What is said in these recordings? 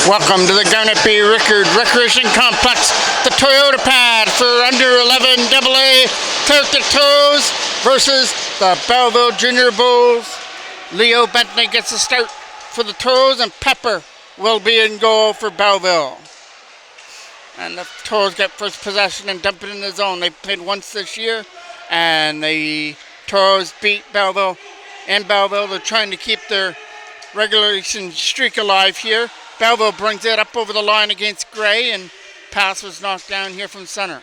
Welcome to the Garnet Bay Rickard Recreation Complex, the Toyota pad for under 11 AA Celtic Toros versus the Belleville Junior Bulls. Leo Bentley gets the start for the Toros, and Pepper will be in goal for Belleville. And the Toros get first possession and dump it in the zone. They played once this year, and the Toros beat Belleville in Belleville. They're trying to keep their regulation streak alive here. Belleville brings it up over the line against Gray, and pass was knocked down here from center.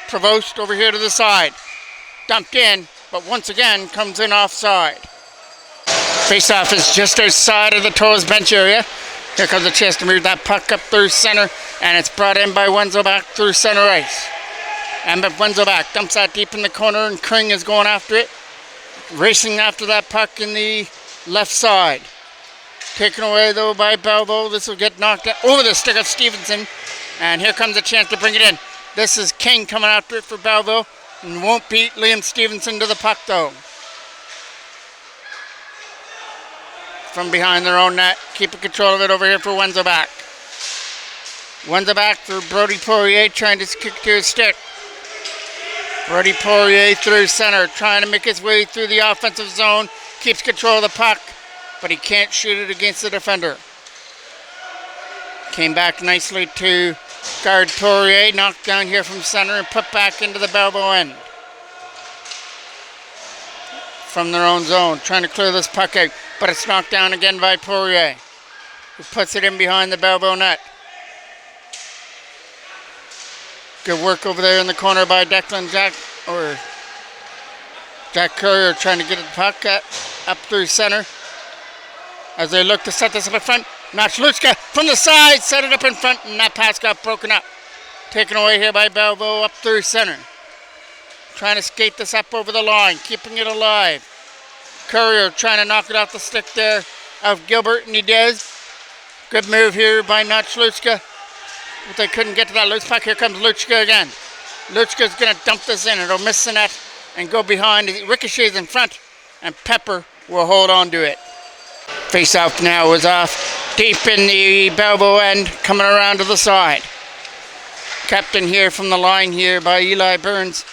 Provost over here to the side. Dumped in, but once again comes in offside. Face-off is just outside of the Toros bench area. Here comes a chance to move that puck up through center, and it's brought in by Wenzel back through center ice. And Wenzel back dumps that deep in the corner, and Kring is going after it. Racing after that puck in the left side. Taken away though by Belleville. This will get knocked out over the stick of Stevenson. And here comes a chance to bring it in. This is King coming after it for Belleville. And won't beat Liam Stevenson to the puck though. From behind their own net. Keeping control of it over here for Wenzel back. Wenzel back for Brody Poirier trying to kick to his stick. Brody Poirier through center. Trying to make his way through the offensive zone. Keeps control of the puck, but he can't shoot it against the defender. Came back nicely to guard Poirier, knocked down here from center and put back into the Belleville end. From their own zone, trying to clear this puck out, but it's knocked down again by Poirier, who puts it in behind the Belleville net. Good work over there in the corner by Jack Courier trying to get the puck up through center. As they look to set this up in front, Nachluchka from the side, set it up in front, and that pass got broken up. Taken away here by Belleville up through center. Trying to skate this up over the line, keeping it alive. Courier trying to knock it off the stick there of Gilbert, and he does. Good move here by Nachluchka. But they couldn't get to that loose puck. Here comes Luchka again. Luchka's going to dump this in. It'll miss the net and go behind. It ricochets in front, and Pepper will hold on to it. Face-off now is off deep in the Belleville end, coming around to the side. Kept in here from the line here by Eli Burns.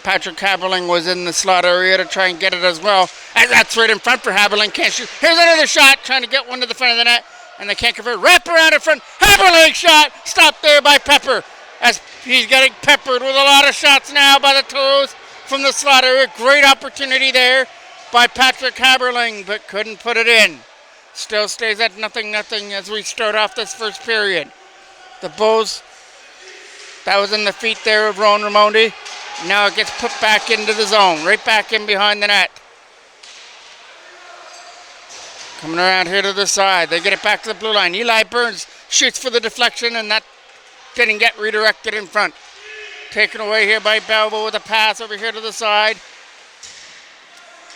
Patrick Haberling was in the slot area to try and get it as well. And that's right in front for Haberling. Can't shoot. Here's another shot, trying to get one to the front of the net, and they can't convert. Wrap around in front. Haberling shot, stopped there by Pepper. As he's getting peppered with a lot of shots now by the Toros from the slot area. Great opportunity there by Patrick Haberling, but couldn't put it in. Still stays at 0-0 as we start off this first period. The Bulls, that was in the feet there of Ron Raimondi. Now it gets put back into the zone, right back in behind the net. Coming around here to the side, they get it back to the blue line. Eli Burns shoots for the deflection, and that didn't get redirected in front. Taken away here by Belleville with a pass over here to the side.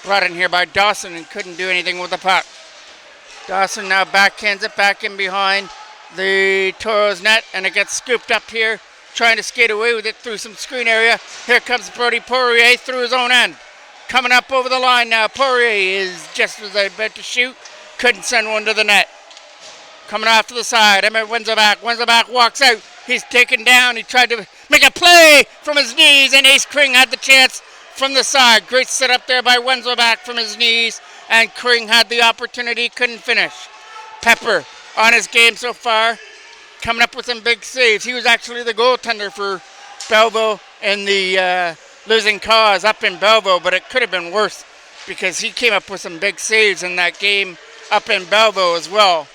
Brought in here by Dawson and couldn't do anything with the puck. Dawson now backhands it back in behind the Toros net, and it gets scooped up here, trying to skate away with it through some screen area. Here comes Brody Poirier through his own end. Coming up over the line now. Poirier is just as I bet to shoot. Couldn't send one to the net. Coming off to the side. Emmett Wenzelback. Wenzelback walks out. He's taken down. He tried to make a play from his knees, and Ace Kring had the chance from the side. Great set up there by Wenzelback from his knees, and Kring had the opportunity, couldn't finish. Pepper on his game so far, coming up with some big saves. He was actually the goaltender for Belleville in the losing cause up in Belleville, but it could have been worse because he came up with some big saves in that game up in Belleville as well.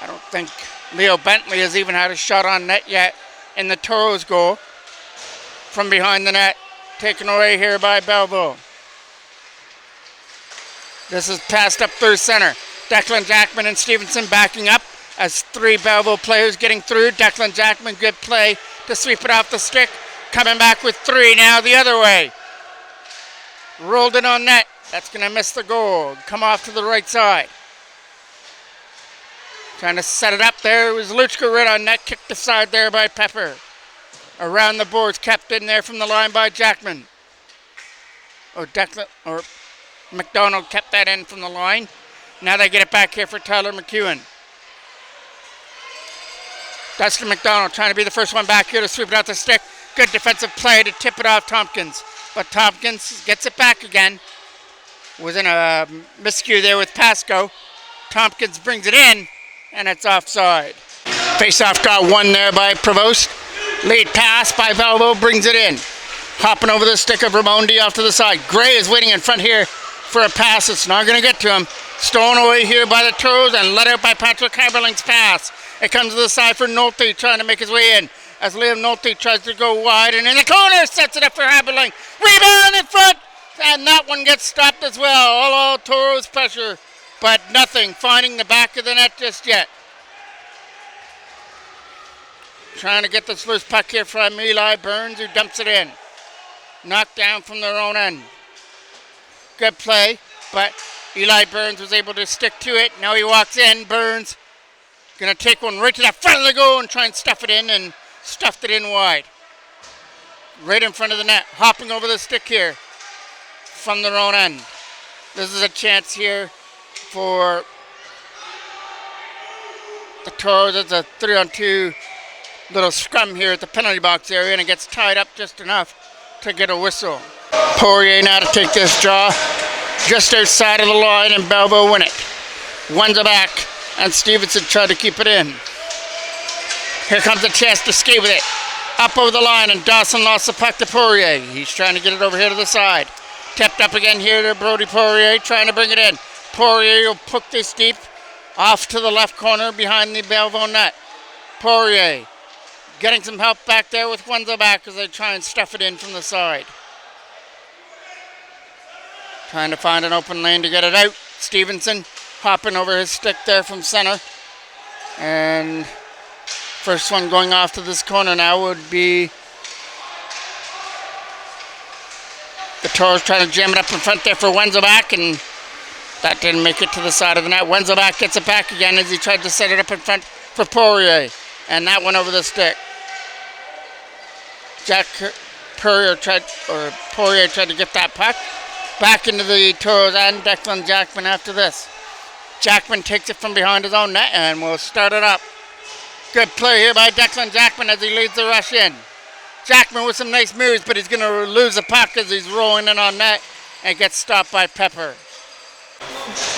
I don't think Leo Bentley has even had a shot on net yet in the Toros goal. From behind the net, taken away here by Belleville. This is passed up through center. Declan Jackman and Stevenson backing up as three Belleville players getting through. Declan Jackman, good play to sweep it off the stick. Coming back with three now the other way. Rolled it on net. That's going to miss the goal. Come off to the right side. Trying to set it up there. It was Luchka right on net. Kicked aside there by Pepper. Around the boards, kept in there from the line by Jackman. McDonald kept that in from the line. Now they get it back here for Tyler McEwen. Dustin McDonald trying to be the first one back here to sweep it out the stick. Good defensive play to tip it off Tompkins. But Tompkins gets it back again. Was in a miscue there with Pasco. Tompkins brings it in, and it's offside. Face-off got won there by Prevost. Lead pass by Belleville brings it in. Hopping over the stick of Ramondi off to the side. Gray is waiting in front here for a pass. It's not going to get to him. Stolen away here by the Toros and let out by Patrick Haberling's pass. It comes to the side for Nolte trying to make his way in. As Liam Nolte tries to go wide and in the corner sets it up for Haberling. Rebound in front! And that one gets stopped as well. All Toros pressure, but nothing finding the back of the net just yet. Trying to get this loose puck here from Eli Burns, who dumps it in. Knocked down from their own end. Good play, but Eli Burns was able to stick to it. Now he walks in. Burns going to take one right to the front of the goal and try and stuff it in, and stuffed it in wide. Right in front of the net. Hopping over the stick here from their own end. This is a chance here for the Toros. It's a 3-on-2 little scrum here at the penalty box area, and it gets tied up just enough to get a whistle. Poirier now to take this draw just outside of the line, and Belleville win it. One's a back, and Stevenson tried to keep it in. Here comes a chance to skate with it. Up over the line, and Dawson lost the puck to Poirier. He's trying to get it over here to the side. Tipped up again here to Brody Poirier, trying to bring it in. Poirier will poke this deep off to the left corner behind the Belleville net. Poirier getting some help back there with Wenzel back as they try and stuff it in from the side. Trying to find an open lane to get it out. Stevenson hopping over his stick there from center. And first one going off to this corner now would be the Toros trying to jam it up in front there for Wenzelback, and that didn't make it to the side of the net. Wenzelback gets it back again as he tried to set it up in front for Poirier, and that went over the stick. Poirier tried to get that puck back into the Toros and Declan Jackman after this. Jackman takes it from behind his own net and will start it up. Good play here by Declan Jackman as he leads the rush in. Jackman with some nice moves, but he's going to lose the puck as he's rolling in on net and gets stopped by Pepper.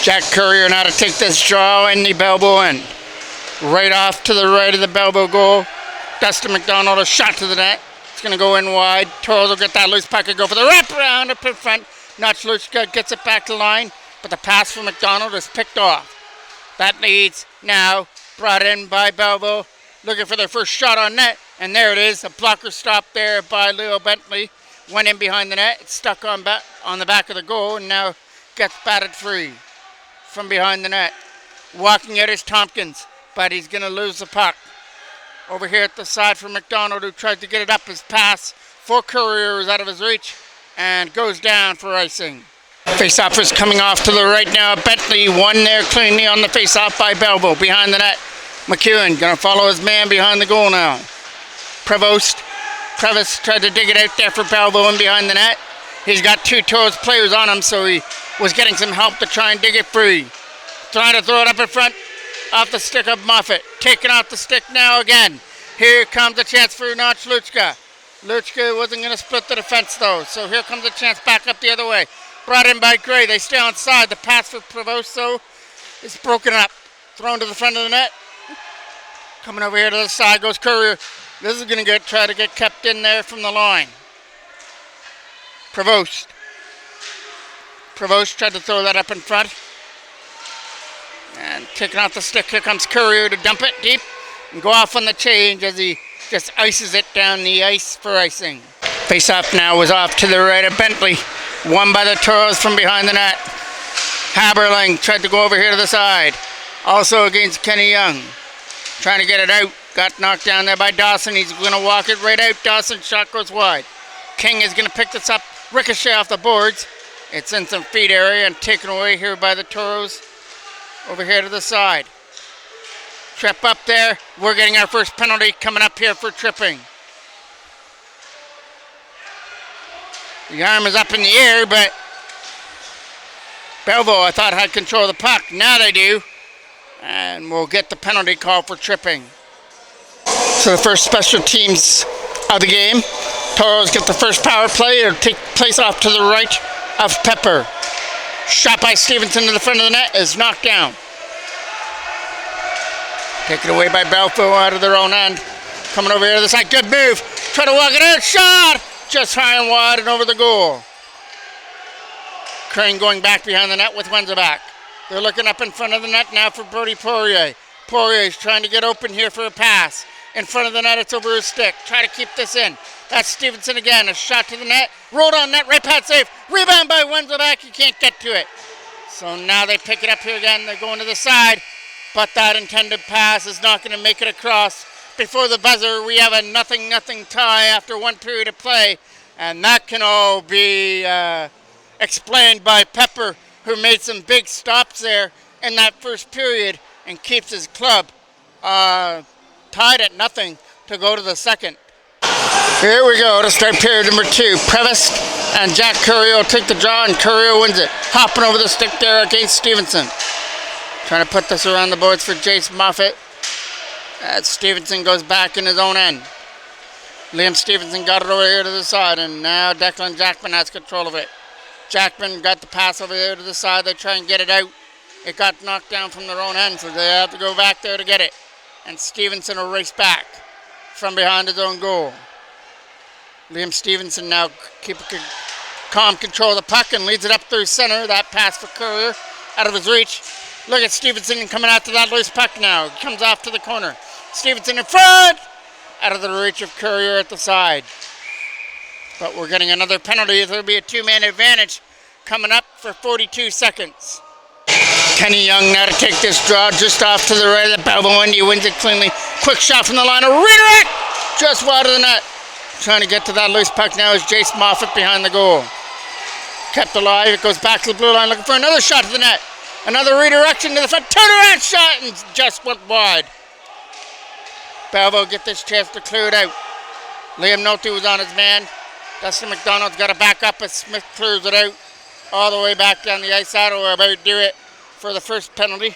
Jack Courier now to take this draw in the Belleville end. Right off to the right of the Belleville goal. Dustin McDonald, a shot to the net. It's going to go in wide. Toros will get that loose puck and go for the wraparound up in front. Notchluchka gets it back to line, but the pass from McDonald is picked off. That leads now brought in by Belleville, looking for their first shot on net, and there it is. A blocker stop there by Leo Bentley. Went in behind the net. It's stuck on the back of the goal, and now gets batted free from behind the net. Walking out is Tompkins, but he's going to lose the puck. Over here at the side for McDonald, who tried to get it up. His pass for Courier is out of his reach and goes down for icing. Face-off is coming off to the right now. Bentley won there cleanly on the face-off by Belleville behind the net. McEwen going to follow his man behind the goal now. Prevost tried to dig it out there for Belleville and behind the net. He's got two Toros players on him, so he was getting some help to try and dig it free. Trying to throw it up in front off the stick of Moffat. Taking off the stick now again. Here comes a chance for Notch Luchka. Luchka wasn't going to split the defense though, so here comes a chance back up the other way. Brought in by Gray. They stay on side. The pass for Prevost though is broken up. Thrown to the front of the net. Coming over here to the side goes Courier. This is going to try to get kept in there from the line. Prevost tried to throw that up in front. And taking off the stick, here comes Courier to dump it deep and go off on the change as he just ices it down the ice for icing. Face-off now was off to the right of Bentley. Won by the Toros from behind the net. Haberling tried to go over here to the side. Also against Kenny Young. Trying to get it out. Got knocked down there by Dawson. He's going to walk it right out. Dawson shot goes wide. King is going to pick this up. Ricochet off the boards. It's in some feed area and taken away here by the Toros. Over here to the side. Trip up there. We're getting our first penalty coming up here for tripping. The arm is up in the air, but Belleville, I thought, had control of the puck. Now they do. And we'll get the penalty call for tripping. So the first special teams of the game. Toros get the first power play. It'll take place off to the right of Pepper. Shot by Stevenson to the front of the net is knocked down. Taken away by Belleville out of their own end. Coming over here to the side. Good move. Try to walk it out. Shot! Just high and wide and over the goal. Crane going back behind the net with Wenzel back. They're looking up in front of the net now for Brody Poirier. Poirier's trying to get open here for a pass. In front of the net, it's over his stick. Try to keep this in. That's Stevenson again. A shot to the net. Rolled on net. Right pad save. Rebound by Wenzel back. He can't get to it. So now they pick it up here again. They're going to the side. But that intended pass is not going to make it across. Before the buzzer, we have a 0-0 tie after one period of play. And that can all be explained by Pepper, who made some big stops there in that first period and keeps his club tied at 0 to go to the second. Here we go to start period number 2. Prevost and Jack Courier will take the draw, and Courier wins it. Hopping over the stick there against Stevenson. Trying to put this around the boards for Jace Moffat. As Stevenson goes back in his own end. Liam Stevenson got it over here to the side, and now Declan Jackman has control of it. Jackman got the pass over there to the side. They try and get it out. It got knocked down from their own end, so they have to go back there to get it. And Stevenson will race back from behind his own goal. Liam Stevenson now keeping calm control of the puck and leads it up through center. That pass for Courier out of his reach. Look at Stevenson coming after that loose puck now. Comes off to the corner. Stevenson in front! Out of the reach of Courier at the side. But we're getting another penalty. There'll be a 2-man advantage coming up for 42 seconds. Kenny Young now to take this draw just off to the right of the Belleville. He wins it cleanly. Quick shot from the line. A redirect! Just wide of the net. Trying to get to that loose puck now is Jace Moffat behind the goal. Kept alive. It goes back to the blue line looking for another shot to the net. Another redirection to the front. Turnaround shot and just went wide. Belleville get this chance to clear it out. Liam Nolte was on his man. Dustin McDonald's got to back up as Smith clears it out all the way back down the ice side. We're about to do it for the first penalty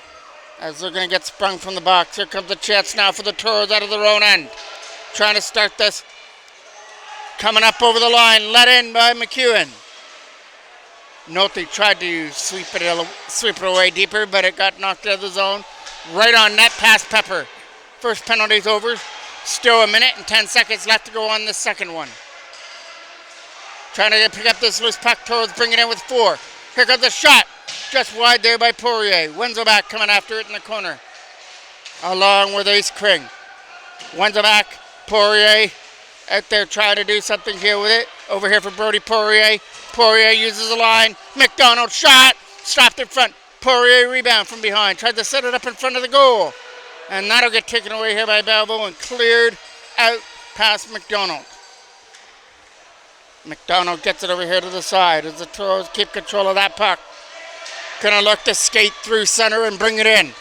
as they're going to get sprung from the box. Here comes the chance now for the Toros out of their own end. Trying to start this. Coming up over the line, let in by McEwen. Nolte tried to sweep it away deeper, but it got knocked out of the zone. Right on net past Pepper. First penalty's over. Still a minute and 10 seconds left to go on the second one. Trying to pick up this loose puck. Toros bring it in with 4. Here comes the shot. Just wide there by Poirier. Wenzel back coming after it in the corner. Along with Ace Kring. Wenzel back. Poirier out there trying to do something here with it. Over here for Brody Poirier. Poirier uses the line. McDonald shot. Stopped in front. Poirier rebound from behind. Tried to set it up in front of the goal. And that'll get taken away here by Belleville and cleared out past McDonald. McDonald gets it over here to the side as the Toros keep control of that puck. Gonna look to skate through center and bring it in.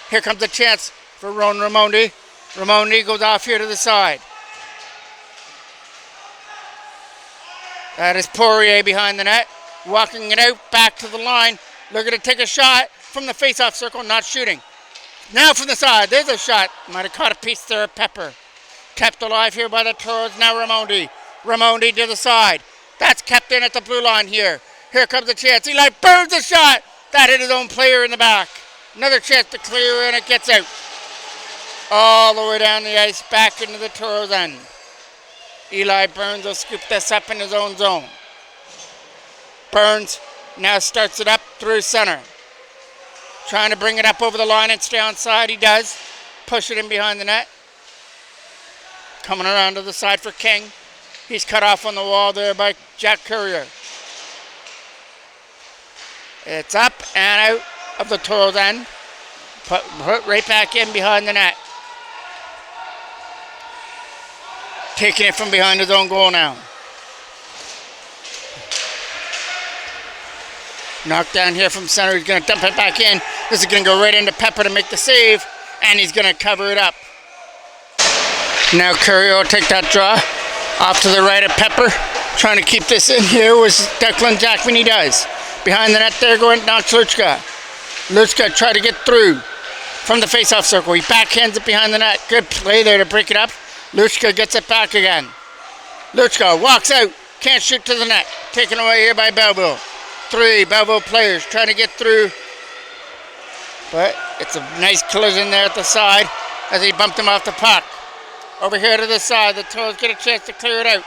Here comes a chance for Ron Raimondi. Raimondi goes off here to the side. That is Poirier behind the net. Walking it out back to the line. Looking to take a shot from the face-off circle, not shooting. Now from the side, there's a shot. Might have caught a piece there of Pepper. Kept alive here by the Toros. Now Raimondi. Raimondi to the side. That's kept in at the blue line here. Here comes a chance. Eli burns the shot. That hit his own player in the back. Another chance to clear and it gets out. All the way down the ice, back into the Toros end. Eli Burns will scoop this up in his own zone. Burns now starts it up through center. Trying to bring it up over the line and stay onside. He does. Push it in behind the net. Coming around to the side for King. He's cut off on the wall there by Jack Courier. It's up and out of the Toros end. Put right back in behind the net. Taking it from behind his own goal now. Knocked down here from center. He's going to dump it back in. This is going to go right into Pepper to make the save. And he's going to cover it up. Now Courier will take that draw. Off to the right of Pepper. Trying to keep this in here was Declan Jackman. He does. Behind the net there going down to Luchka. Luchka tried to get through from the face-off circle. He backhands it behind the net. Good play there to break it up. Luchka gets it back again. Luchka walks out. Can't shoot to the net. Taken away here by Belleville. 3 Belleville players trying to get through. But it's a nice collision there at the side as he bumped him off the puck. Over here to the side, the Toros get a chance to clear it out.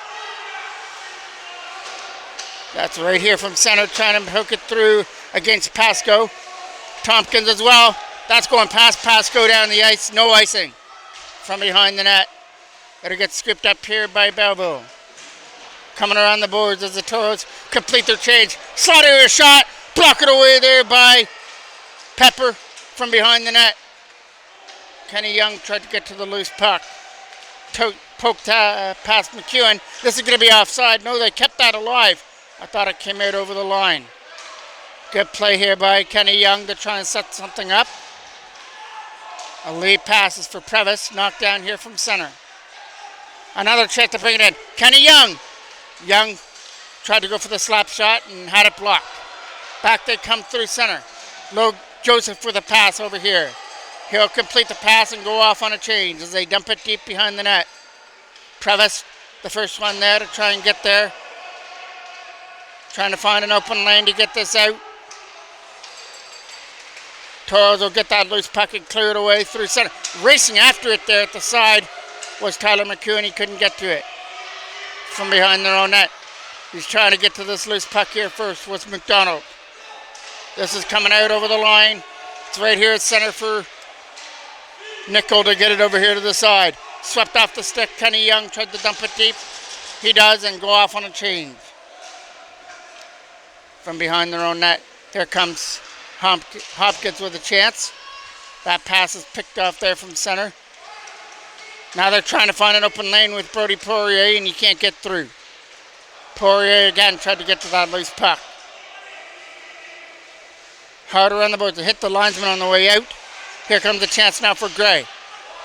That's right here from center, trying to hook it through against Pasco. Tompkins as well. That's going past Pasco down the ice. No icing from behind the net. It'll get scooped up here by Belleville. Coming around the boards as the Toros complete their change. Slaughter a shot. Block it away there by Pepper from behind the net. Kenny Young tried to get to the loose puck. Poked past McEwen. This is going to be offside. No, they kept that alive. I thought it came out over the line. Good play here by Kenny Young to try and set something up. A lead pass is for Previs. Knocked down here from center. Another chance to bring it in. Kenny Young. Young tried to go for the slap shot and had it blocked. Back they come through center. Low Joseph with a pass over here. He'll complete the pass and go off on a change as they dump it deep behind the net. Previs, the first one there to try and get there. Trying to find an open lane to get this out. Toros will get that loose puck and clear it away through center. Racing after it there at the side was Tyler McEwen. He couldn't get to it from behind their own net. He's trying to get to this loose puck here first. Was McDonald. This is coming out over the line. It's right here at center for Nickel to get it over here to the side. Swept off the stick. Kenny Young tried to dump it deep. He does and go off on a change. From behind their own net. Here comes Hopkins with a chance. That pass is picked off there from center. Now they're trying to find an open lane with Brody Poirier, and he can't get through. Poirier again tried to get to that loose puck. Harder on the board to hit the linesman on the way out. Here comes the chance now for Gray.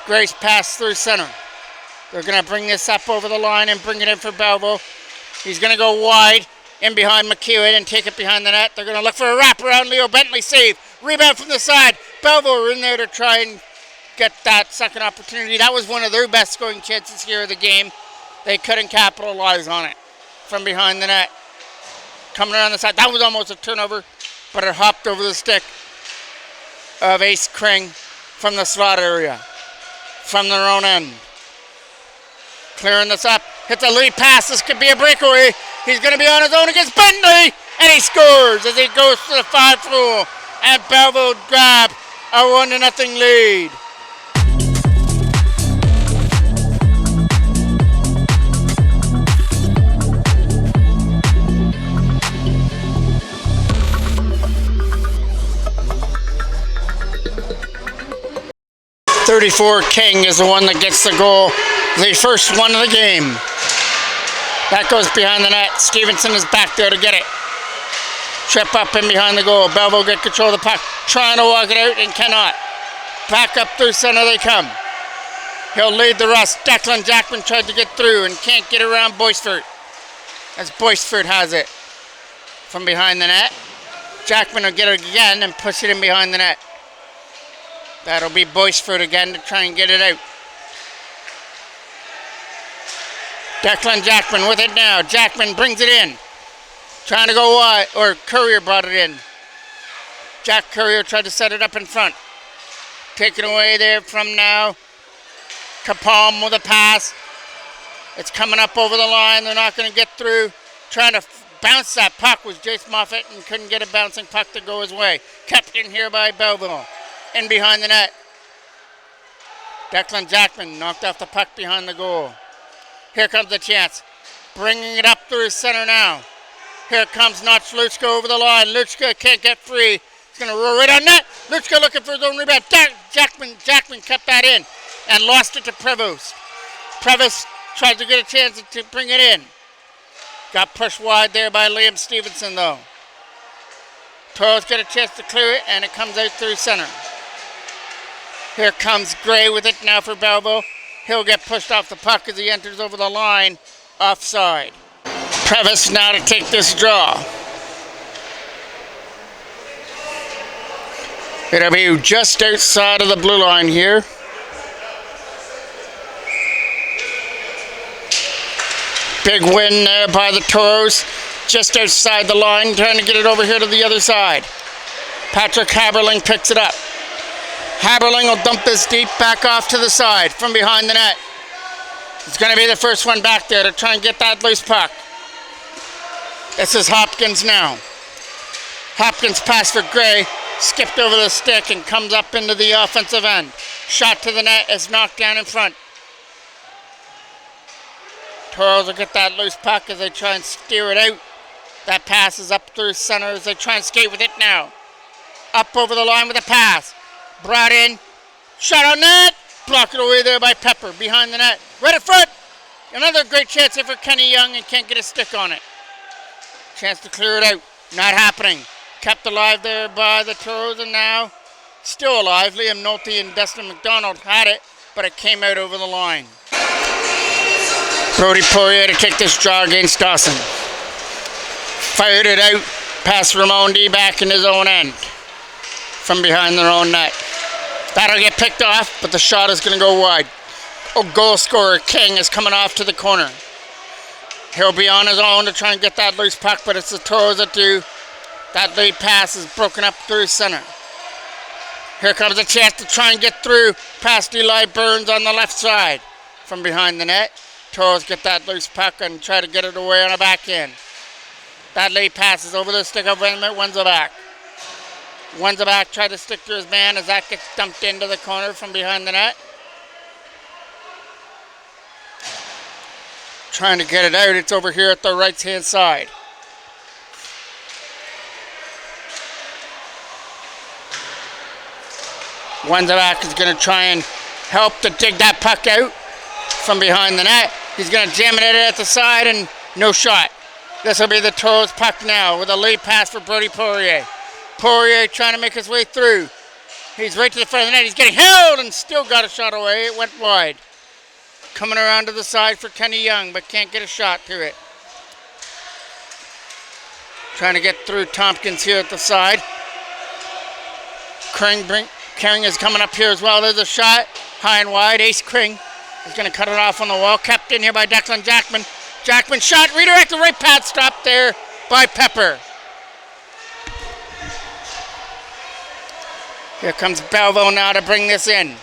Gray's pass through center. They're going to bring this up over the line and bring it in for Belleville. He's going to go wide in behind McEwen and take it behind the net. They're going to look for a wraparound. Leo Bentley save. Rebound from the side. Belleville are in there to try and get that second opportunity. That was one of their best scoring chances here of the game. They couldn't capitalize on it from behind the net. Coming around the side. That was almost a turnover, but it hopped over the stick of Ace Kring from the slot area. From their own end. Clearing this up. Hits a lead pass. This could be a breakaway. He's going to be on his own against Bentley. And he scores as he goes to the 5th rule. And Belleville grab a 1-0 lead. .34 King is the one that gets the goal. The first one of the game. That goes behind the net. Stevenson is back there to get it. Trip up in behind the goal. Belleville get control of the puck. Trying to walk it out and cannot. Back up through center they come. He'll lead the rest. Declan Jackman tried to get through and can't get around Boisford. As Boisford has it. From behind the net. Jackman will get it again and push it in behind the net. That'll be Boisford again to try and get it out. Declan Jackman with it now. Jackman brings it in. Trying to go wide, or Courier brought it in. Jack Courier tried to set it up in front. Taken away there from now. Capalm with a pass. It's coming up over the line. They're not going to get through. Trying to bounce that puck was Jace Moffett and couldn't get a bouncing puck to go his way. Kept in here by Belleville. In behind the net. Declan Jackman knocked off the puck behind the goal. Here comes the chance. Bringing it up through center now. Here comes Notch Luchka over the line. Luchka can't get free. He's going to roll right on net. Luchka looking for his own rebound. Jackman kept that in and lost it to Prevost. Prevost tried to get a chance to bring it in. Got pushed wide there by Liam Stevenson though. Toros get a chance to clear it and it comes out through center. Here comes Gray with it now for Belleville. He'll get pushed off the puck as he enters over the line. Offside. Previs now to take this draw. It'll be just outside of the blue line here. Big win there by the Toros. Just outside the line, trying to get it over here to the other side. Patrick Haberling picks it up. Haberling will dump this deep back off to the side from behind the net. It's going to be the first one back there to try and get that loose puck. This is Hopkins now. Hopkins pass for Gray, skipped over the stick and comes up into the offensive end. Shot to the net is knocked down in front. Toros will get that loose puck as they try and steer it out. That pass is up through center as they try and skate with it now. Up over the line with a pass. Brought in. Shot on net. Blocked away there by Pepper behind the net. Right in front. Another great chance here for Kenny Young and can't get a stick on it. Chance to clear it out. Not happening. Kept alive there by the Toros and now still alive. Liam Nolte and Dustin McDonald had it, but it came out over the line. Brodie Poirier to kick this draw against Dawson. Fired it out past Ramondi back in his own end from behind their own net. That'll get picked off, but the shot is going to go wide. Oh, goal scorer King is coming off to the corner. He'll be on his own to try and get that loose puck, but it's the Toros that do. That lead pass is broken up through center. Here comes a chance to try and get through past Eli Burns on the left side from behind the net. Toros get that loose puck and try to get it away on a back end. That lead passes over the stick of Wenzelback. Wenzelback tried to stick to his man as that gets dumped into the corner from behind the net. Trying to get it out. It's over here at the right-hand side. Wenzelback is going to try and help to dig that puck out from behind the net. He's going to jam it at the side and no shot. This will be the Toros puck now with a lead pass for Brodie Poirier. Poirier trying to make his way through. He's right to the front of the net. He's getting held and still got a shot away. It went wide. Coming around to the side for Kenny Young, but can't get a shot to it. Trying to get through Tompkins here at the side. Kring is coming up here as well. There's a shot. High and wide. Ace Kring is going to cut it off on the wall. Kept in here by Declan Jackman. Jackman shot. Redirected right pad. Stopped there by Pepper. Here comes Belleville now to bring this in.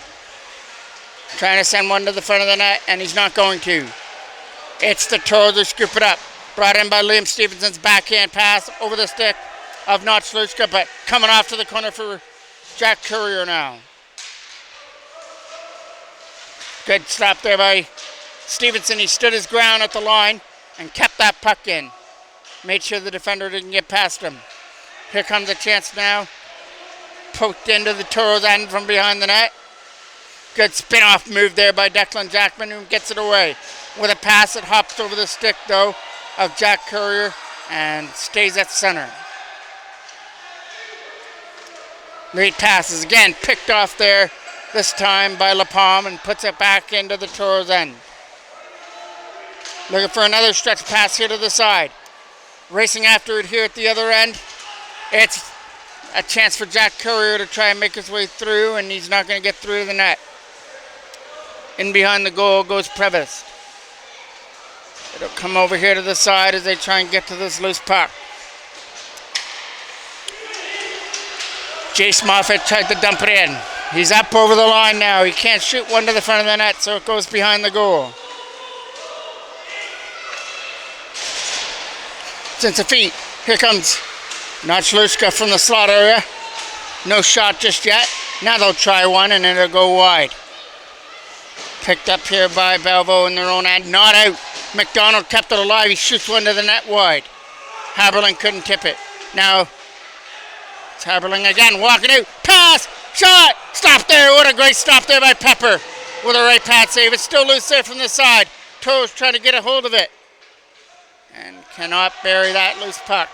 Trying to send one to the front of the net, and he's not going to. It's the Toros who scoop it up. Brought in by Liam Stevenson's backhand pass over the stick of not Sluchka, but coming off to the corner for Jack Courier now. Good stop there by Stevenson. He stood his ground at the line and kept that puck in. Made sure the defender didn't get past him. Here comes a chance now. Poked into the Toros end from behind the net. Good spin-off move there by Declan Jackman, who gets it away. With a pass that hops over the stick, though, of Jack Courier and stays at center. Lead passes again, picked off there, this time by LaPalme, and puts it back into the Toros end. Looking for another stretch pass here to the side. Racing after it here at the other end. It's a chance for Jack Courier to try and make his way through, and he's not going to get through the net. In behind the goal goes Prevost. It'll come over here to the side as they try and get to this loose puck. Jace Moffat tried to dump it in. He's up over the line now. He can't shoot one to the front of the net, so it goes behind the goal. Since the feet, here comes Notchlushka from the slot area. No shot just yet. Now they'll try one and it'll go wide. Picked up here by Belleville in their own end. Not out. McDonald kept it alive. He shoots one to the net wide. Haberling couldn't tip it. Now it's Haberling again. Walking out. Pass. Shot. Stop there. What a great stop there by Pepper. With a right pad save. It's still loose there from the side. Toros trying to get a hold of it. And cannot bury that loose puck.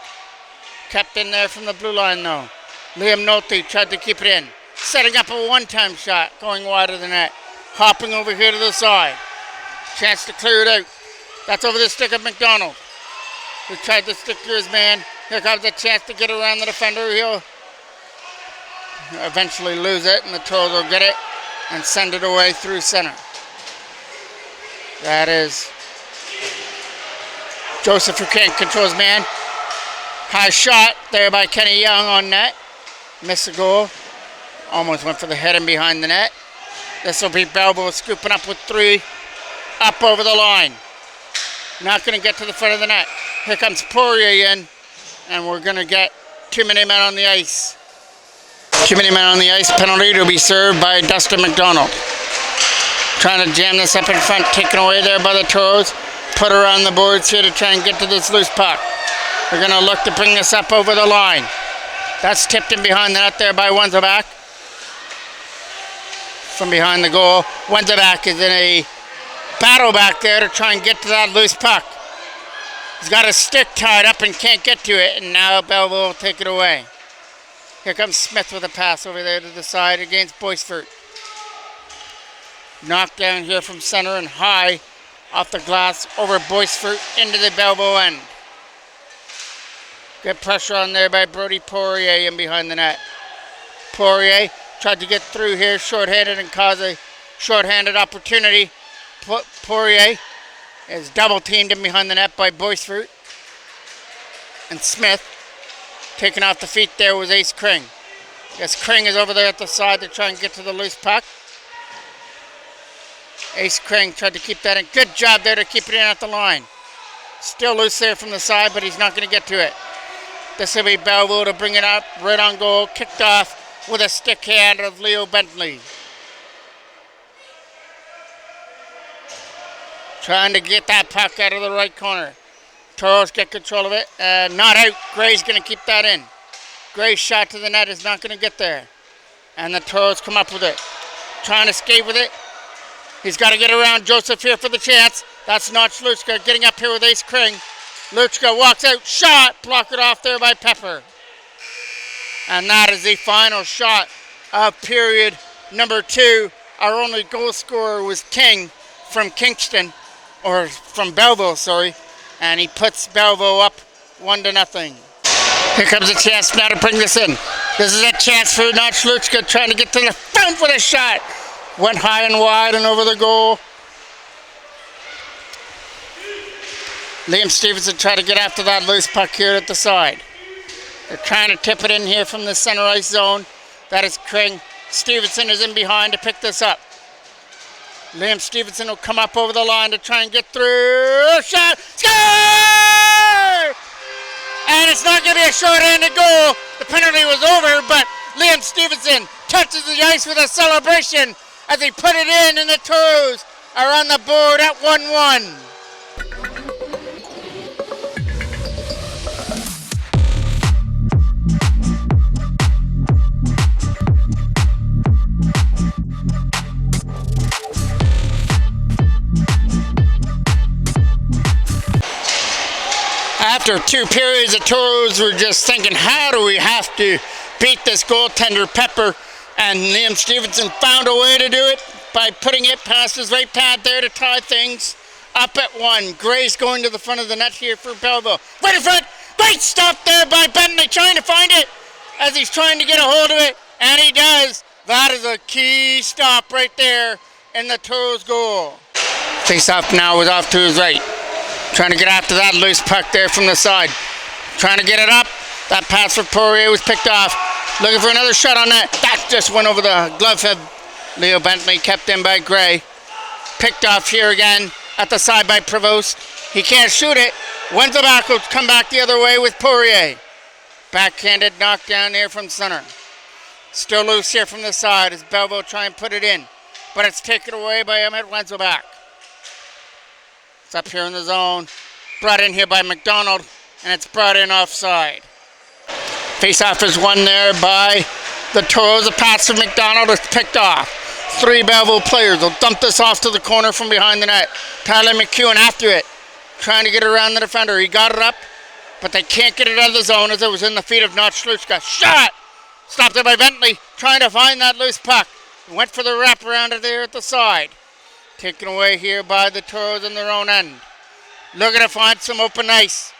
Kept in there from the blue line though. Liam Nolte tried to keep it in. Setting up a one-time shot. Going wide of the net. Hopping over here to the side. Chance to clear it out. That's over the stick of McDonald, who tried to stick to his man. Here comes a chance to get around the defender. eventually lose it, and the Toros will get it and send it away through center. That is Joseph, who can't control his man. High shot there by Kenny Young on net. Missed the goal. Almost went for the head and behind the net. This will be Belleville scooping up with 3 up over the line. Not going to get to the front of the net. Here comes Poirier in, and we're going to get too many men on the ice. Too many men on the ice. Penalty to be served by Dustin McDonald. Trying to jam this up in front, taken away there by the Toros. Put her on the boards here to try and get to this loose puck. They're going to look to bring this up over the line. That's tipped in behind the net there by Wenzelback. From behind the goal, Wenzelback is in a battle back there to try and get to that loose puck. He's got a stick tied up and can't get to it, and now Belleville will take it away. Here comes Smith with a pass over there to the side against Boisfort. Knocked down here from center and high off the glass over Boisfort into the Belleville end. Good pressure on there by Brody Poirier in behind the net. Poirier tried to get through here short-handed and cause a short-handed opportunity. Poirier is double-teamed in behind the net by Boisfort. And Smith, taken off the feet there, was Ace Kring. Yes, Kring is over there at the side to try and get to the loose puck. Ace Kring tried to keep that in. Good job there to keep it in at the line. Still loose there from the side, but he's not going to get to it. This will be Belleville to bring it up. Right on goal. Kicked off with a stick hand of Leo Bentley. Trying to get that puck out of the right corner. Toros get control of it. Not out. Gray's going to keep that in. Gray's shot to the net is not going to get there. And the Toros come up with it. Trying to skate with it. He's got to get around Joseph here for the chance. That's Notch Luchka getting up here with Ace Kring. Luchka walks out. Shot. Blocked it off there by Pepper. And that is the final shot of period number 2. Our only goal scorer was King from Kingston. Or from Belleville, sorry. And he puts Belleville up 1-0. Here comes a chance now to bring this in. This is a chance for Notch Luchka trying to get to the front with a shot. Went high and wide and over the goal. Liam Stevenson tried to get after that loose puck here at the side. They're trying to tip it in here from the center ice zone. That is Kring. Stevenson is in behind to pick this up. Liam Stevenson will come up over the line to try and get through. Shot! Score! And it's not going to be a short-handed goal. The penalty was over, but Liam Stevenson touches the ice with a celebration as he put it in, and the Toros are on the board at 1-1. After 2 periods, the Toros were just thinking, how do we have to beat this goaltender, Pepper? And Liam Stevenson found a way to do it by putting it past his right pad there to tie things up at 1. Gray's going to the front of the net here for Belleville. Right in front! Great stop there by Bentley, trying to find it as he's trying to get a hold of it. And he does. That is a key stop right there in the Toros goal. Face-off now was off to his right. Trying to get after that loose puck there from the side. Trying to get it up. That pass for Poirier was picked off. Looking for another shot on that. That just went over the glove head. Leo Bentley kept in by Gray. Picked off here again at the side by Prevost. He can't shoot it. Wenzelback will come back the other way with Poirier. Backhanded knockdown here from center. Still loose here from the side as Belleville try and put it in. But it's taken away by Emmett Wenzelback. It's up here in the zone. Brought in here by McDonald. And it's brought in offside. Face-off is won there by the Toros. A pass from McDonald is picked off. 3 Belleville players will dump this off to the corner from behind the net. Tyler McEwen after it. Trying to get around the defender. He got it up. But they can't get it out of the zone as it was in the feet of Notch Luchka. Shot! Stopped there by Bentley. Trying to find that loose puck. Went for the wraparound there at the side. Taken away here by the Toros in their own end. Looking to find some open ice.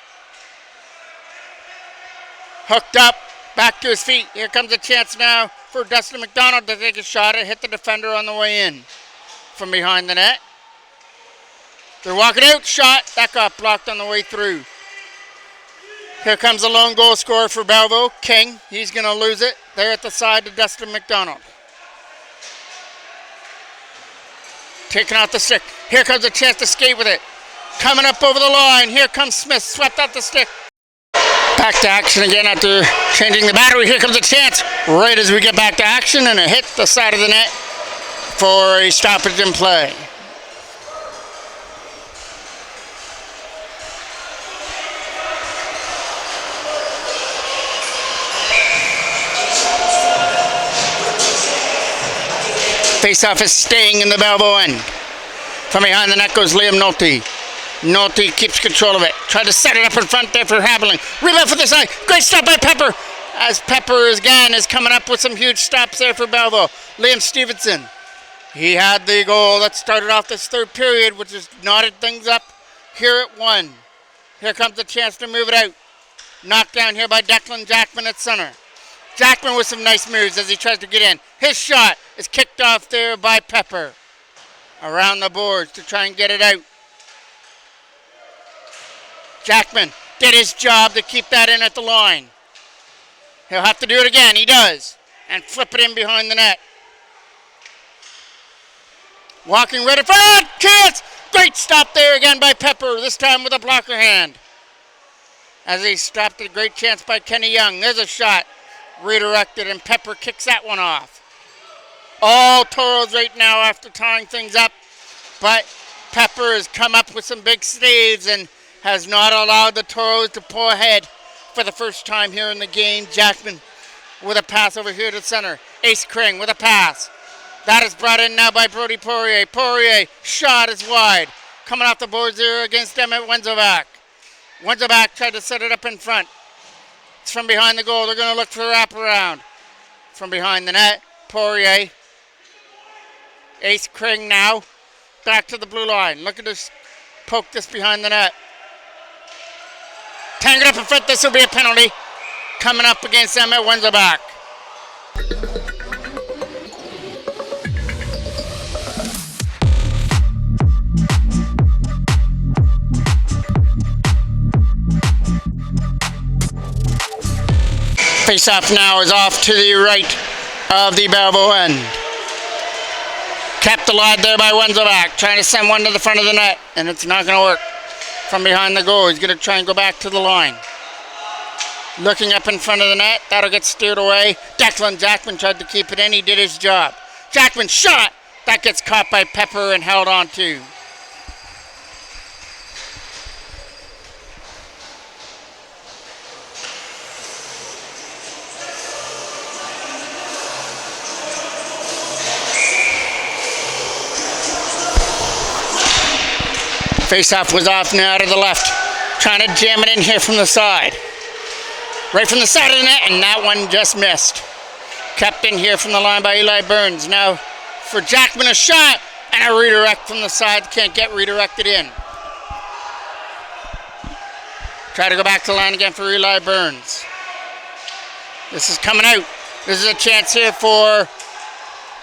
Hooked up. Back to his feet. Here comes a chance now for Dustin McDonald to take a shot and hit the defender on the way in from behind the net. They're walking out, shot, that got blocked on the way through. Here comes the lone goal scorer for Belleville, King. He's going to lose it there at the side to Dustin McDonald. Taking out the stick. Here comes a chance to skate with it. Coming up over the line. Here comes Smith, swept out the stick. Back to action again after changing the battery. Here comes a chance right as we get back to action, and it hit the side of the net for a stoppage in play. Face-off is staying in the Belleville end. From behind the net goes Liam Nolte. Nolte keeps control of it. Tried to set it up in front there for Haberling. Rebound for the side. Great stop by Pepper. As Pepper again is coming up with some huge stops there for Belleville. Liam Stevenson. He had the goal that started off this third period, which has knotted things up here at 1. Here comes the chance to move it out. Knocked down here by Declan Jackman at center. Jackman with some nice moves as he tries to get in. His shot is kicked off there by Pepper. Around the boards to try and get it out. Jackman did his job to keep that in at the line. He'll have to do it again. He does. And flip it in behind the net. Walking right in front. Chance! Great stop there again by Pepper. This time with a blocker hand. As he stopped a great chance by Kenny Young. There's a shot. Redirected, and Pepper kicks that one off. All Toros right now after tying things up, but Pepper has come up with some big saves and has not allowed the Toros to pull ahead for the first time here in the game. Jackman with a pass over here to center. Ace Kring with a pass. That is brought in now by Brody Poirier. Poirier, shot is wide. Coming off the boards there against Emmett Wenzelbach. Wenzelbach tried to set it up in front. It's from behind the goal. They're going to look for a wraparound. From behind the net, Poirier. Ace Kring now. Back to the blue line. Look at this. Poke this behind the net. Tangled up in front. This will be a penalty. Coming up against Emmett Wenzelbach. Face-off now is off to the right of the Belleville end. Kept alive there by Wenzelbach, trying to send one to the front of the net, and it's not going to work. From behind the goal, he's going to try and go back to the line. Looking up in front of the net, that'll get steered away. Declan Jackman tried to keep it in, he did his job. Jackman shot, that gets caught by Pepper and held on to. Face-off was off now to the left. Trying to jam it in here from the side. Right from the side of the net, and that one just missed. Kept in here from the line by Eli Burns. Now for Jackman, a shot, and a redirect from the side. Can't get redirected in. Try to go back to the line again for Eli Burns. This is coming out. This is a chance here for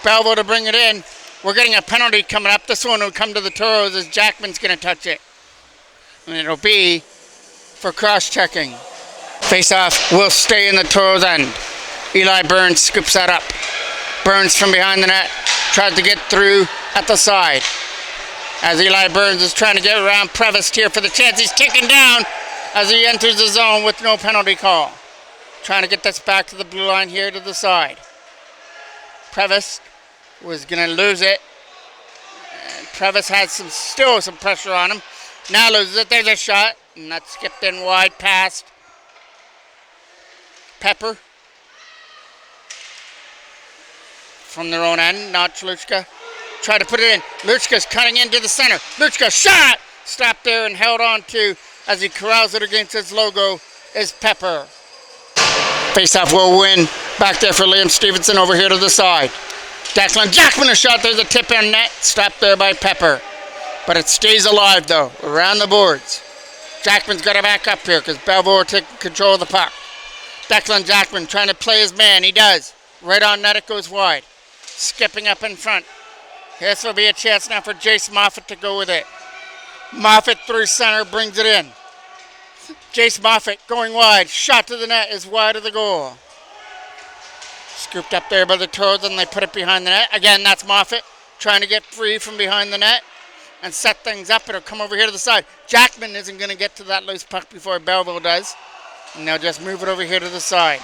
Belleville to bring it in. We're getting a penalty coming up. This one will come to the Toros as Jackman's going to touch it. And it'll be for cross-checking. Face-off will stay in the Toros end. Eli Burns scoops that up. Burns from behind the net. Tries to get through at the side. As Eli Burns is trying to get around Prevost here for the chance. He's taken down as he enters the zone with no penalty call. Trying to get this back to the blue line here to the side. Prevost was going to lose it. And Prevost had still some pressure on him. Now loses it. There's a shot. And that's skipped in wide past Pepper. From their own end. Not Luchka. Try to put it in. Luchka's cutting into the center. Luchka shot! Stopped there and held on to as he corrals it against his logo is Pepper. Faceoff will win. Back there for Liam Stevenson over here to the side. Declan Jackman a shot. There's a tip in net. Stopped there by Pepper. But it stays alive though. Around the boards. Jackman's got to back up here because Belleville are taking control of the puck. Declan Jackman trying to play his man. He does. Right on net, it goes wide. Skipping up in front. This will be a chance now for Jace Moffat to go with it. Moffat through center, brings it in. Jace Moffat going wide. Shot to the net is wide of the goal. Scooped up there by the Toros, and they put it behind the net. Again, that's Moffat trying to get free from behind the net and set things up. It'll come over here to the side. Jackman isn't going to get to that loose puck before Belleville does. And they'll just move it over here to the side.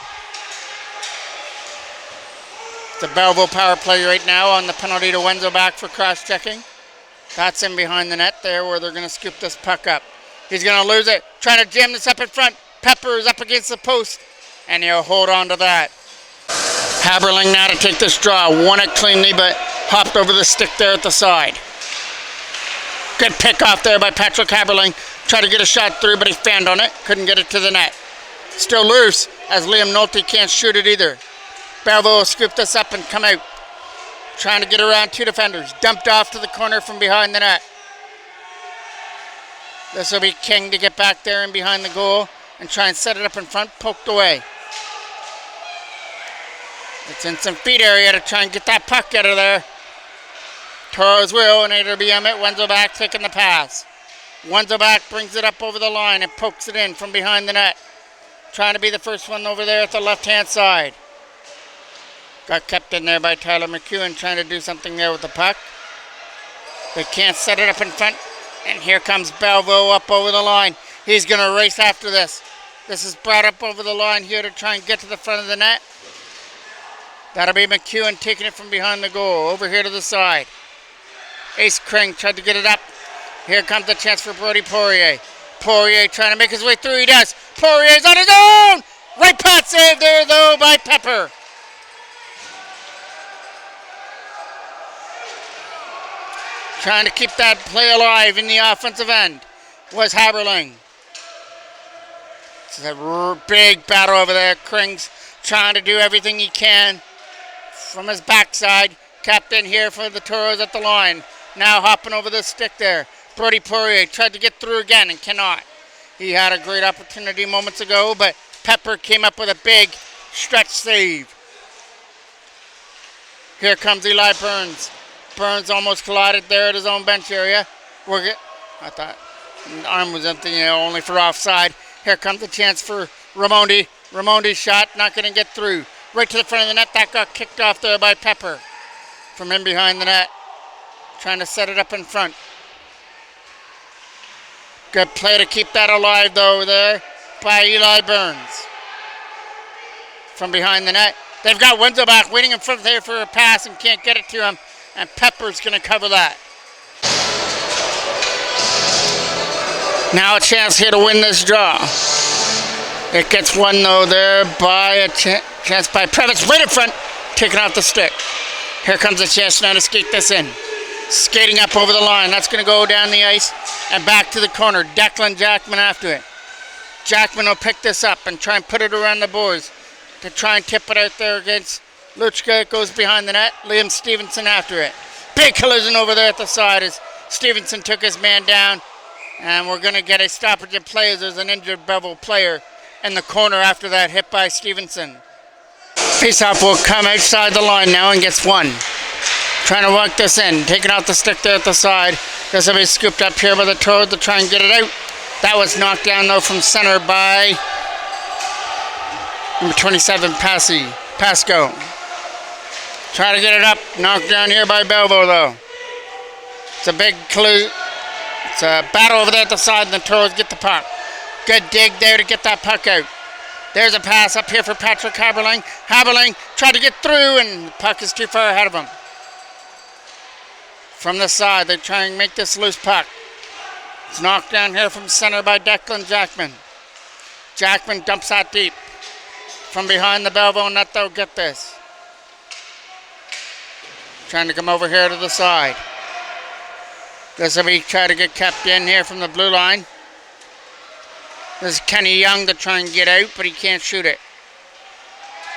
It's a Belleville power play right now on the penalty to Wenzel back for cross-checking. That's in behind the net there where they're going to scoop this puck up. He's going to lose it. Trying to jam this up in front. Pepper is up against the post. And he'll hold on to that. Haberling now to take this draw. Won it cleanly, but hopped over the stick there at the side. Good pick off there by Patrick Haberling. Tried to get a shot through, but he fanned on it. Couldn't get it to the net. Still loose, as Liam Nolte can't shoot it either. Belleville will scoop this up and come out. Trying to get around two defenders. Dumped off to the corner from behind the net. This will be King to get back there and behind the goal and try and set it up in front. Poked away. It's in some feet area to try and get that puck out of there. Toros will, and it'll be Emmett Wenzelback taking the pass. Wenzelback brings it up over the line and pokes it in from behind the net. Trying to be the first one over there at the left-hand side. Got kept in there by Tyler McEwen trying to do something there with the puck. They can't set it up in front. And here comes Belleville up over the line. He's going to race after this. This is brought up over the line here to try and get to the front of the net. That'll be McEwen taking it from behind the goal. Over here to the side. Ace Kring tried to get it up. Here comes the chance for Brody Poirier. Poirier trying to make his way through. He does. Poirier's on his own. Right pot save there, though, by Pepper. Trying to keep that play alive in the offensive end was Haberling. It's a big battle over there. Kring's trying to do everything he can from his backside. Captain here for the Toros at the line. Now hopping over the stick there. Brody Poirier tried to get through again and cannot. He had a great opportunity moments ago, but Pepper came up with a big stretch save. Here comes Eli Burns. Burns almost collided there at his own bench area. I thought the arm was empty, only for offside. Here comes the chance for Raimondi. Raimondi's shot, not going to get through. Right to the front of the net. That got kicked off there by Pepper from in behind the net. Trying to set it up in front. Good play to keep that alive, though, there by Eli Burns. From behind the net. They've got Wenzelback waiting in front there for a pass and can't get it to him. And Pepper's going to cover that. Now a chance here to win this draw. It gets won, though, there by a chance by Previs right in front, taking off the stick. Here comes a chance now to skate this in. Skating up over the line. That's going to go down the ice and back to the corner. Declan Jackman after it. Jackman will pick this up and try and put it around the boards to try and tip it out there against Luchka. It goes behind the net. Liam Stevenson after it. Big collision over there at the side as Stevenson took his man down. And we're going to get a stoppage in play as there's an injured Belleville player in the corner after that hit by Stevenson. Faceoff will come outside the line now and gets one. Trying to work this in. Taking out the stick there at the side. This will be scooped up here by the Toad to try and get it out. That was knocked down, though, from center by number 27, Pasco. Try to get it up. Knocked down here by Belleville, though. It's a big clue. It's a battle over there at the side, and the Toros get the puck. Good dig there to get that puck out. There's a pass up here for Patrick Haberling. Haberling tried to get through, and the puck is too far ahead of him. From the side, they try and make this loose puck. It's knocked down here from center by Declan Jackman. Jackman dumps that deep. From behind the Belleville net, they'll get this. Trying to come over here to the side. This will be try to get kept in here from the blue line. This is Kenny Young to try and get out, but he can't shoot it.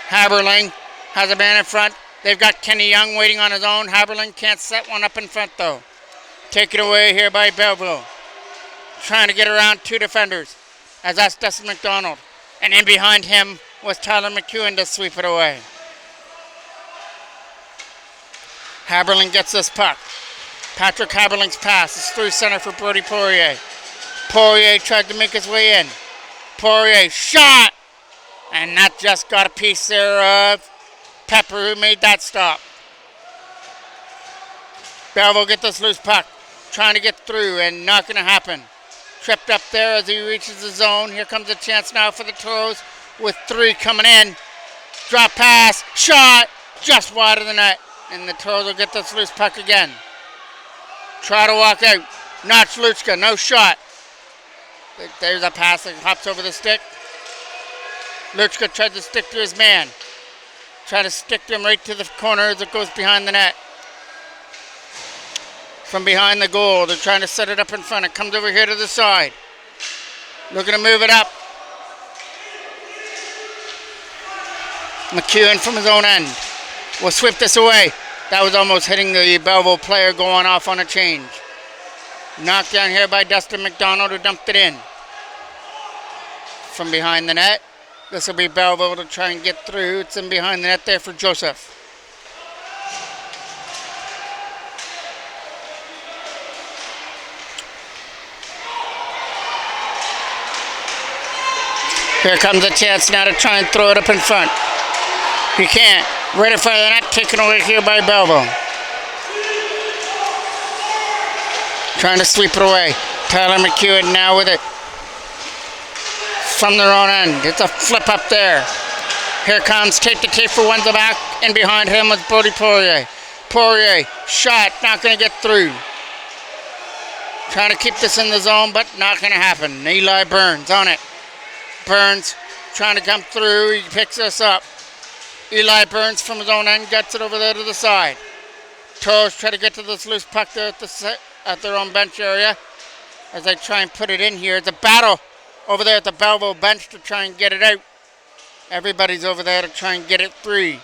Haberling has a man in front. They've got Kenny Young waiting on his own. Haberling can't set one up in front, though. Taken away here by Belleville. Trying to get around two defenders, as that's Dustin McDonald. And in behind him was Tyler McEwen to sweep it away. Haberling gets this puck. Patrick Haberling's pass is through center for Brody Poirier. Poirier tried to make his way in. Poirier shot! And that just got a piece there of Pepper, who made that stop. Belleville get this loose puck. Trying to get through and not going to happen. Tripped up there as he reaches the zone. Here comes a chance now for the Toros with 3 coming in. Drop pass, shot, just wide of the net. And the Toros will get this loose puck again. Try to walk out. Not Sluchka, no shot. There's a pass that hops over the stick. Luchka tried to stick to his man. Tried to stick to him right to the corner as it goes behind the net. From behind the goal, they're trying to set it up in front. It comes over here to the side. Looking to move it up. McEwen from his own end will sweep this away. That was almost hitting the Belleville player going off on a change. Knocked down here by Dustin McDonald, who dumped it in. From behind the net. This will be Belleville to try and get through. It's in behind the net there for Joseph. Here comes a chance now to try and throw it up in front. He can't. Right in front of the net, taken away here by Belleville. Trying to sweep it away. Tyler McEwen now with it. From their own end. It's a flip up there. Here comes Tate the Tape for one's back. And behind him was Brody Poirier. Poirier, shot, not going to get through. Trying to keep this in the zone, but not going to happen. Eli Burns on it. Burns trying to come through. He picks us up. Eli Burns from his own end gets it over there to the side. Toros try to get to this loose puck there at their own bench area. As they try and put it in here. It's a battle over there at the Belleville bench to try and get it out. Everybody's over there to try and get it free.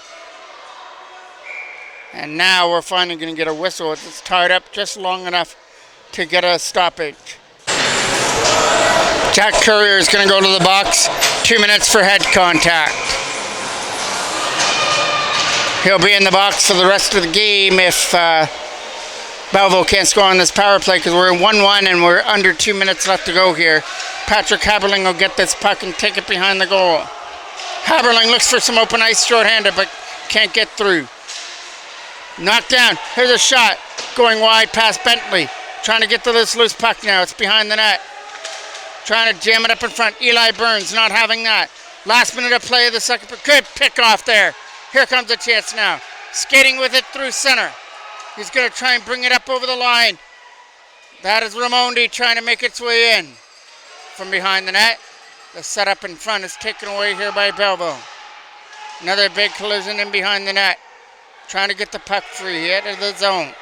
And now we're finally going to get a whistle. It's tied up just long enough to get a stoppage. Jack Courier is going to go to the box. 2 minutes for head contact. He'll be in the box for the rest of the game if Belleville can't score on this power play, because we're in 1-1 and we're under 2 minutes left to go here. Patrick Haberling will get this puck and take it behind the goal. Haberling looks for some open ice shorthanded, but can't get through. Knocked down. Here's a shot going wide past Bentley. Trying to get to this loose puck now. It's behind the net. Trying to jam it up in front. Eli Burns not having that. Last minute of play of the second. Good pick off there. Here comes a chance now. Skating with it through center. He's going to try and bring it up over the line. That is Raimondi trying to make its way in. From behind the net. The setup in front is taken away here by Belleville. Another big collision in behind the net. Trying to get the puck free out of the zone.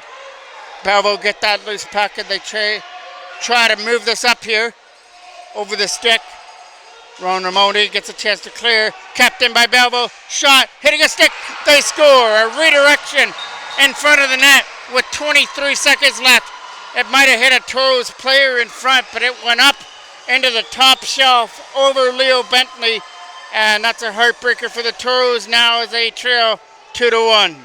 Belleville get that loose puck and they try to move this up here over the stick. Ron Raimondi gets a chance to clear. Kept in by Belleville. Shot. Hitting a stick. They score. A redirection in front of the net with 23 seconds left. It might have hit a Toros player in front, but it went up into the top shelf over Leo Bentley. And that's a heartbreaker for the Toros now as they trail 2-1.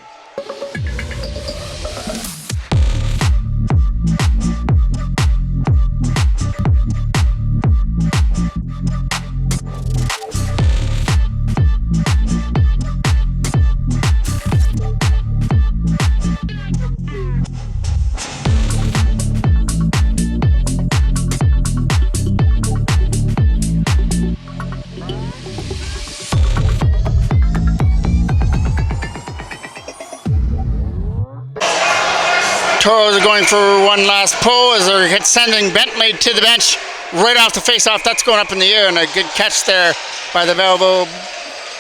Toros are going for one last pull as they're sending Bentley to the bench right off the face-off. That's going up in the air, and a good catch there by the Belleville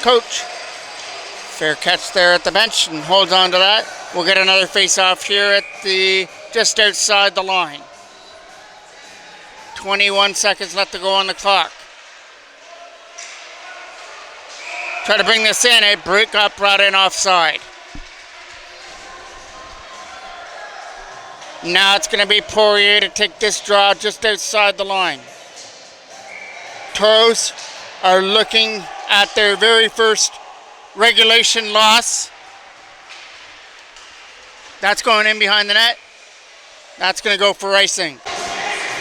coach. Fair catch there at the bench, and holds on to that. We'll get another face-off here at just outside the line. 21 seconds left to go on the clock. Try to bring this in. A break up brought in offside. Now it's going to be Poirier to take this draw just outside the line. Toros are looking at their very first regulation loss That's going in behind the net. That's going to go for icing.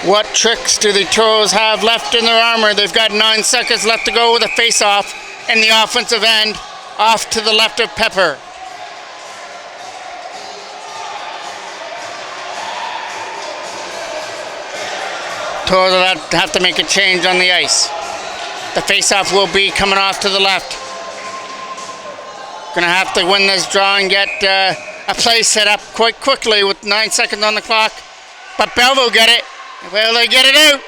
What tricks do the Toros have left in their armor? They've got 9 seconds left to go with a face-off in the offensive end, off to the left of Pepper. Toros will have to make a change on the ice. The face-off will be coming off to the left. Gonna have to win this draw and get a play set up quite quickly with 9 seconds on the clock. But Belleville get it. Will they get it out?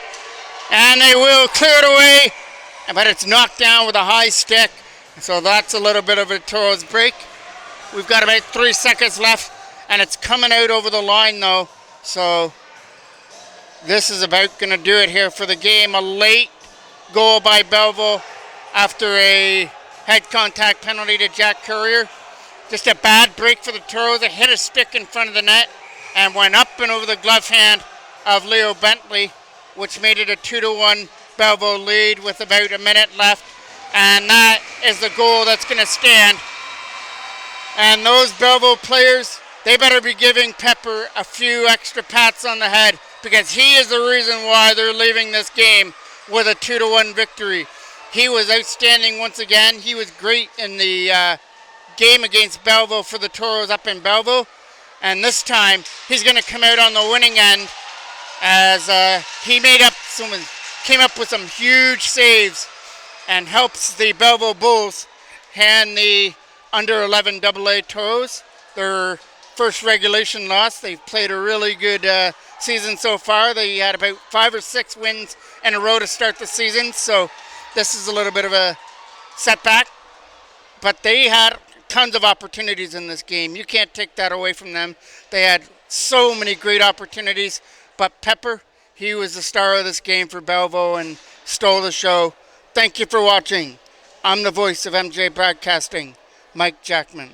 And they will clear it away. But it's knocked down with a high stick. So that's a little bit of a Toros break. We've got about 3 seconds left. And it's coming out over the line though. So this is about going to do it here for the game. A late goal by Belleville after a head contact penalty to Jack Courier. Just a bad break for the Toros. It hit a stick in front of the net and went up and over the glove hand of Leo Bentley, which made it a 2-1 Belleville lead with about a minute left. And that is the goal that's going to stand. And those Belleville players, they better be giving Pepper a few extra pats on the head, because he is the reason why they're leaving this game with a 2-1 victory. He was outstanding once again. He was great in the game against Belleville for the Toros up in Belleville. And this time, he's going to come out on the winning end as he came up with some huge saves and helps the Belleville Bulls hand the under 11 AA Toros their first regulation loss. They've played a really good season so far. They had about 5 or 6 wins in a row to start the season, so this is a little bit of a setback. But they had tons of opportunities in this game. You can't take that away from them. They had so many great opportunities, but Pepper, he was the star of this game for Belleville and stole the show. Thank you for watching. I'm the voice of MJ Broadcasting, Mike Jackman.